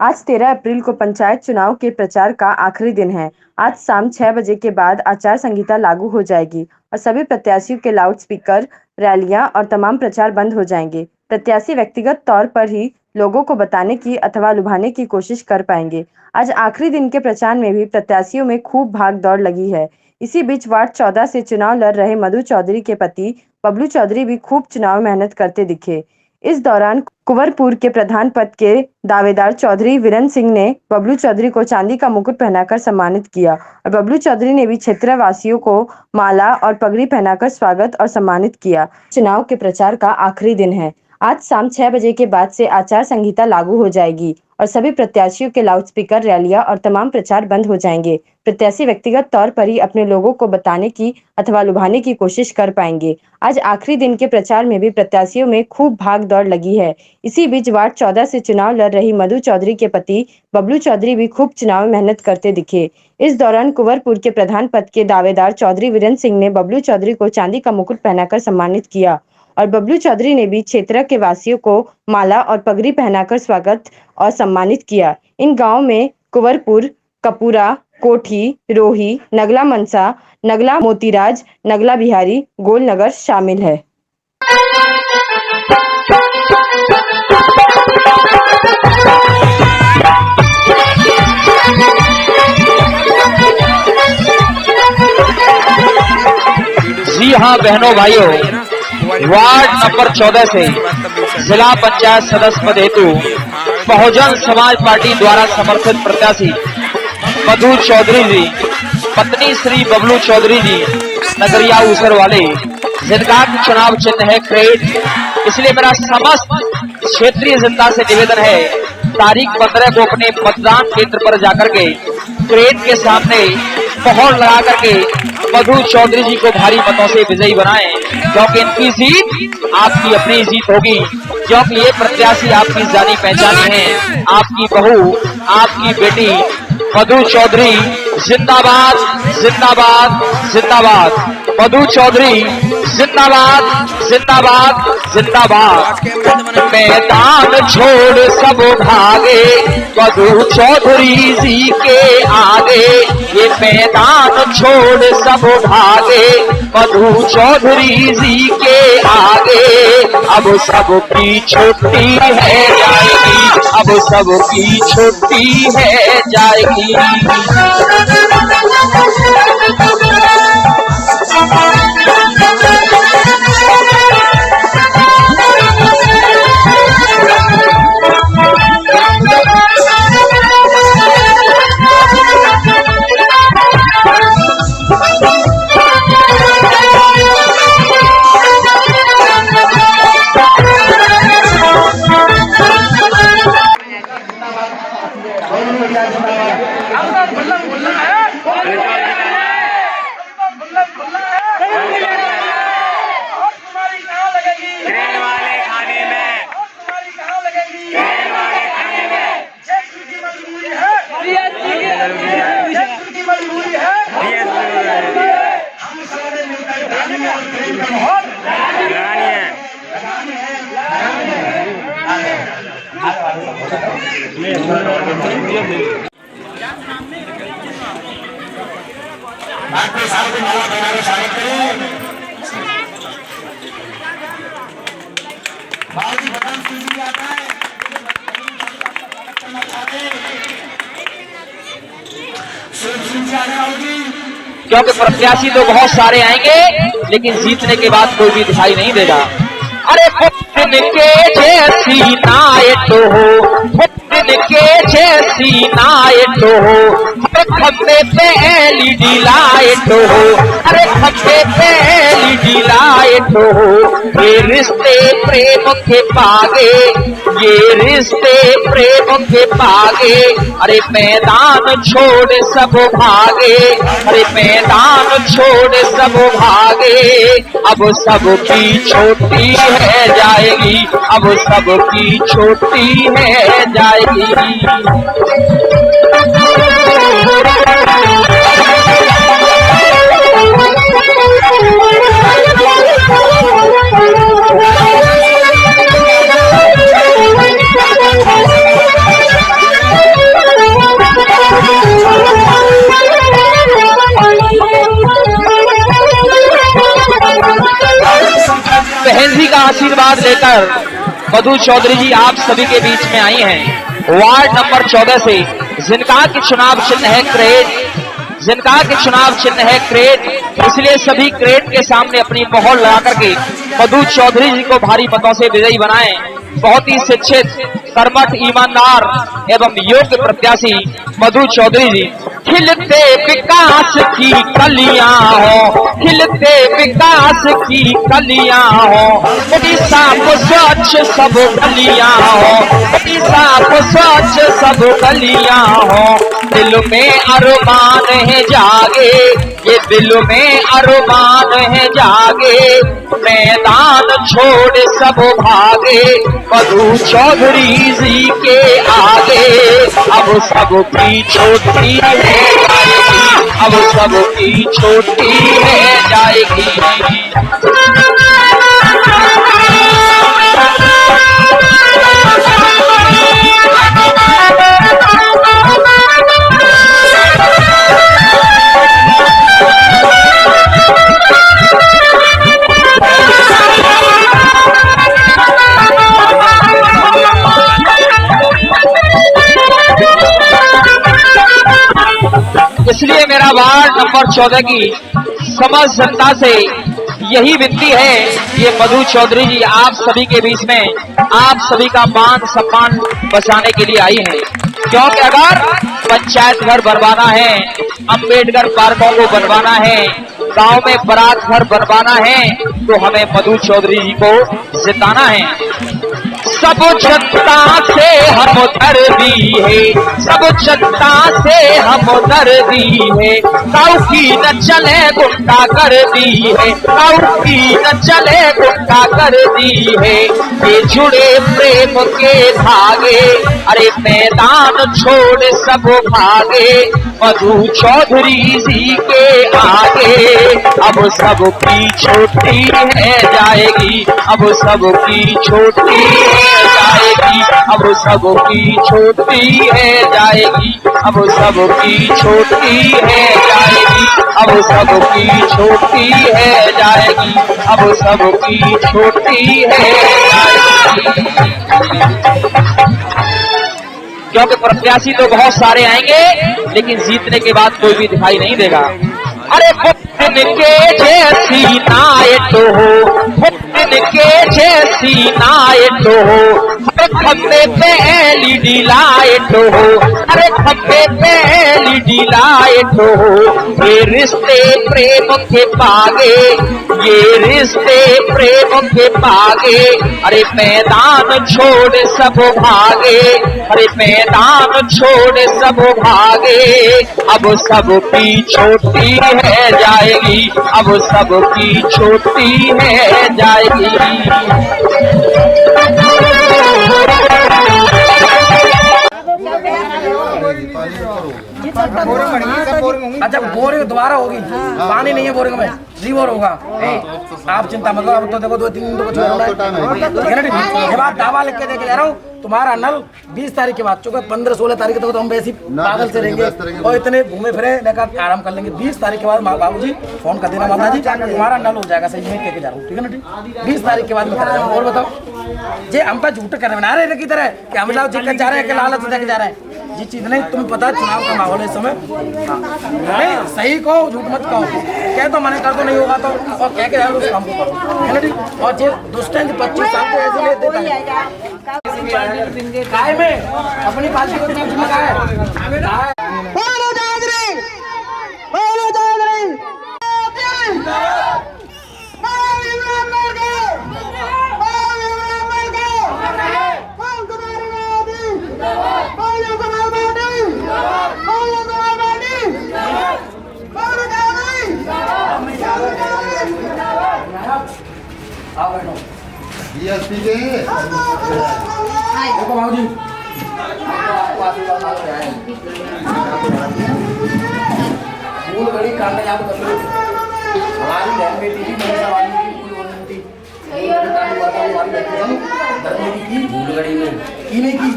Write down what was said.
आज 13 अप्रैल को पंचायत चुनाव के प्रचार का आखिरी दिन है। आज शाम 6 बजे के बाद आचार संहिता लागू हो जाएगी और सभी प्रत्याशियों के लाउडस्पीकर, रैलियां और तमाम प्रचार बंद हो जाएंगे। प्रत्याशी व्यक्तिगत तौर पर ही लोगों को बताने की अथवा लुभाने की कोशिश कर पाएंगे। आज आखिरी दिन के प्रचार में भी प्रत्याशियों में खूब भाग दौड़ लगी है। इसी बीच वार्ड 14 से चुनाव लड़ रहे मधु चौधरी के पति बबलू चौधरी भी खूब चुनाव मेहनत करते दिखे। इस दौरान कुंवरपुर के प्रधान पद के दावेदार चौधरी वीरेंद्र सिंह ने बबलू चौधरी को चांदी का मुकुट पहनाकर सम्मानित किया और बबलू चौधरी ने भी क्षेत्रवासियों को माला और पगड़ी पहनाकर स्वागत और सम्मानित किया। चुनाव के प्रचार का आखिरी दिन है। आज शाम 6 बजे के बाद से आचार संहिता लागू हो जाएगी और सभी प्रत्याशियों के लाउडस्पीकर, रैलियां और तमाम प्रचार बंद हो जाएंगे। प्रत्याशी व्यक्तिगत तौर पर ही अपने लोगों को बताने की अथवा लुभाने की कोशिश कर पाएंगे। आज आखिरी दिन के प्रचार में भी प्रत्याशियों में खूब भाग दौड़ लगी है। इसी बीच वार्ड 14 से चुनाव लड़ रही मधु चौधरी के पति बबलू चौधरी भी खूब चुनाव मेहनत करते दिखे। इस दौरान कुंवरपुर के प्रधान पद के दावेदार चौधरी वीरेंद्र सिंह ने बबलू चौधरी को चांदी का मुकुट पहनाकर सम्मानित किया और बबलू चौधरी ने भी क्षेत्र के वासियों को माला और पगड़ी पहनाकर स्वागत और सम्मानित किया। इन गांवों में कुंवरपुर, कपूरा, कोठी, रोही, नगला मनसा, नगला मोतीराज, नगला बिहारी, गोलनगर शामिल है। जी हाँ बहनों भाइयों, वार्ड नंबर 14 से जिला पंचायत सदस्य पद हेतु बहुजन समाज पार्टी द्वारा समर्थित प्रत्याशी मधु चौधरी जी, पत्नी श्री बबलू चौधरी जी, नगरिया ऊसर वाले, जिनका चुनाव चिन्ह है क्रेट। इसलिए मेरा समस्त क्षेत्रीय जनता से निवेदन है, तारीख 15 को अपने मतदान केंद्र पर जाकर के क्रेट के सामने पहुंच लगा करके मधु चौधरी जी को भारी मतों से विजयी बनाएं, क्योंकि इनकी जीत आपकी अपनी जीत होगी, क्योंकि ये प्रत्याशी आपकी जानी पहचानी है। आपकी बहू, आपकी बेटी मधु चौधरी जिंदाबाद, जिंदाबाद, जिंदाबाद। मधु चौधरी जिंदाबाद, जिंदाबाद, जिंदाबाद। मैदान छोड़ सब भागे मधु चौधरी जी के आगे, ये मैदान छोड़ सब भागे मधु चौधरी जी के आगे। अब सबकी छुट्टी है जाएगी, अब सबकी छुट्टी है जाएगी। क्योंकि प्रत्याशी तो बहुत सारे आएंगे, लेकिन जीतने के बाद कोई भी दिखाई नहीं देगा। अरे पुत्र के जैसी नायक हो, पुत्र के जैसी नायक हो, हर खंबे पे एलईडी लाइट हो, अरे खंबे पे एलईडी लाइट हो। ये रिश्ते प्रेम के पागे, ये रिश्ते प्रेम के पागे। अरे मैदान छोड़ सब भागे, अरे मैदान छोड़ सब भागे। अब सबकी छोटी है जाएगी, अब सबकी छोटी है जाएगी। आशीर्वाद लेकर मधु चौधरी जी आप सभी के बीच में आई हैं वार्ड नंबर 14 से, जिनका के चुनाव चिन्ह है क्रेट, इसलिए सभी क्रेट के सामने अपनी मोहर लगा करके मधु चौधरी जी को भारी मतों से विजयी बनाएं। बहुत ही शिक्षित, कर्मठ, ईमानदार एवं योग्य प्रत्याशी मधु चौधरी जी। खिलते विकास की कलियां हो, खिलते विकास की कलियां हो, साफ स्वच्छ सब गलियां हो, साफ स्वच्छ सब गलियां हो। दिल में अरमान है जागे, ये दिल में अरमान है जागे, मैदान छोड़ सब भागे मधु चौधरी जी के आगे। अब सबकी छोटी है जाएगी, अब सबकी छोटी है जाएगी। इसलिए मेरा वार्ड नंबर 14 की समस्त जनता से यही विनती है, ये मधु चौधरी जी आप सभी के बीच में आप सभी का मान सम्मान बचाने के लिए आई हैं। क्योंकि अगर पंचायत घर बनवाना है, अंबेडकर पार्कों को बनवाना है, गांव में बारात घर बनवाना है, तो हमें मधु चौधरी जी को जिताना है। सब जनता से हम दर्दी है, सब जनता से हम दर्दी है, काऊ की न चले गुंडा कर दी है, काऊ की न चले गुंडा कर दी है। ये जुड़े प्रेम के धागे, अरे मैदान छोड़ सब भागे मधु चौधरी जी के आगे। अब सबकी छोटी है जाएगी, अब सबकी छोटी है जाएगी, अब सबकी छोटी है जाएगी, अब सबकी छोटी है जाएगी, अब सबकी छोटी है जाएगी, अब सबकी छोटी है जाएगी। क्योंकि प्रत्याशी तो बहुत सारे आएंगे, लेकिन जीतने के बाद कोई भी दिखाई नहीं देगा। अरे पुतिन के जैसी नायट हो, पुतिन के जैसी नायट हो, हर खंबे पे एलईडी लाइट हो, अरे खंबे पे एलईडी लाइट हो। ये रिश्ते प्रेम के पागे, ये रिश्ते प्रेम के पागे, अरे मैदान छोड़ सब भागे, अरे मैदान छोड़ सब भागे। अब सबकी छोटी है जाएगी, अब सबकी छोटी है जाएगी। अच्छा बोरिंग दोबारा होगी, पानी नहीं है बोरिंग में, रिवर होगा। आप चिंता मत करो, अब तो देखो 2-3 दिन तो कुछ ये बात दावा लिख के देके जा रहा हूँ। तुम्हारा नल 20 तारीख के बाद, चूंकि 15-16 तारीख तक तो हम वैसे पागल से रहेंगे और इतने घूमे फिरे लेकर आराम कर लेंगे। 20 तारीख के बाद बाबूजी फोन कर देना, माता जी तुम्हारा नल हो जाएगा सही, मैं कह के जा रहा हूँ, ठीक है ना? ठीक, 20 तारीख के बाद मैं करा जाऊँ। और बताओ जे हम पर झूठ कर बना रहे की तरह कि हम लोग जीत जा रहे हैं कि लालच देके जा रहे हैं, जी चीज नहीं। तुम्हें पता है चुनाव का माहौल है इस समय, नहीं सही कहो झूठ मत कहो, कह तो मना कर दो नहीं होगा तो, और कह के जाओ उस काम को करो, है ना? ठीक। और जे दुष्टन 25 साल के ऐसे लेते काय में अपनी पार्टी को चुनाव में काय देखो बाबूजी फूल घड़ी काटने जाओ तो हमारी बहन बेटी की मेरी सवाल की कोई और नहीं थी, फूल घड़ी काटने वाला हमारी बेटी हम धर्म की फूल घड़ी में की नहीं की।